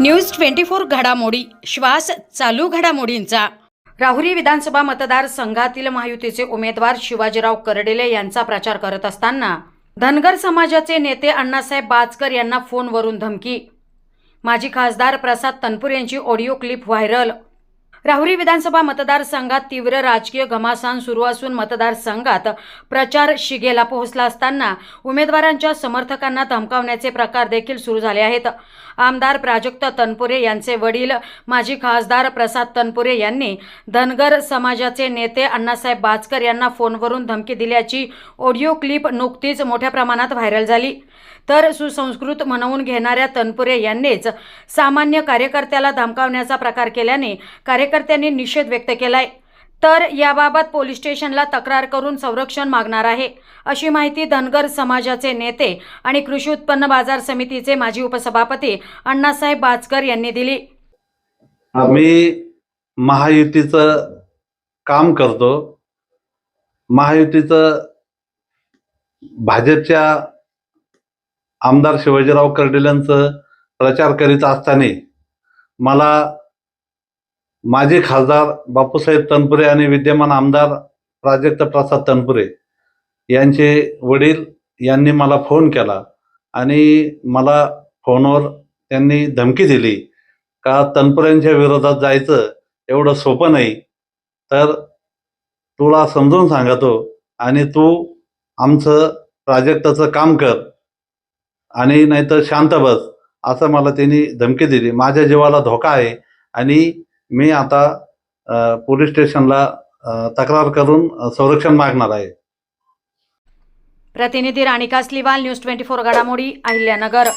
News 24 घडामोडी श्वास चालू घडामोडींचा। राहुरी विधानसभा मतदारसंघातील महायुतीचे उमेदवार शिवाजीराव करडेले यांचा प्रचार करत असताना धनगर समाजाचे नेते अण्णासाहेब बाचकर यांना फोनवरून धमकी। माजी खासदार प्रसाद तनपुरे यांची ऑडिओ क्लिप व्हायरल। राहुरी विधानसभा मतदारसंघात तीव्र राजकीय घमासान सुरू असून मतदारसंघात प्रचार शिगेला पोहोचला असताना उमेदवारांच्या समर्थकांना धमकावण्याचे प्रकार देखील सुरू झाले आहेत। आमदार प्राजक्त तनपुरे यांचे वडील माजी खासदार प्रसाद तनपुरे यांनी धनगर समाजाचे नेते अण्णासाहेब बाचकर यांना फोनवरून धमकी दिल्याची ऑडिओ क्लिप नुकतीच मोठ्या प्रमाणात व्हायरल झाली। तर सुसंस्कृत म्हणवून घेणाऱ्या तनपुरे यांनीच सामान्य कार्यकर्त्याला धमकावण्याचा प्रकार केल्याने कार्यकर्त्यांनी निषेध व्यक्त केलाय। तर याबाबत पोलीस स्टेशनला तक्रार करून संरक्षण मागणार आहे, अशी माहिती धनगर समाजाचे नेते आणि कृषी उत्पन्न बाजार समितीचे माजी उपसभापती अण्णासाहेब बाचकर यांनी दिली। आम्ही महायुतीचं काम करतो। महायुतीचं भाजपच्या आमदार शिवाजीराव करडेलेंचं प्रचार करीत असताना मला माजी खासदार बापूसाहेब तनपुरे आणि विद्यमान आमदार प्राजक्त प्रसाद तनपुरे यांचे वडील यांनी मला फोन केला आणि मला फोनवर त्यांनी धमकी दिली का तनपुरेंच्या विरोधात जायचं एवढं सोपं नाही, तर तुला समजून सांगतो आणि तू आमचं प्राजक्ताचं काम कर आणि नाहीतर शांत बस, असं मला त्यांनी धमकी दिली। माझ्या जीवाला धोका आहे आणि मी आता पोलीस स्टेशनला तक्रार करून संरक्षण मागणार आहे। प्रतिनिधी राणी कासलीवाल, न्यूज 24 घडामोडी, अहिल्यानगर।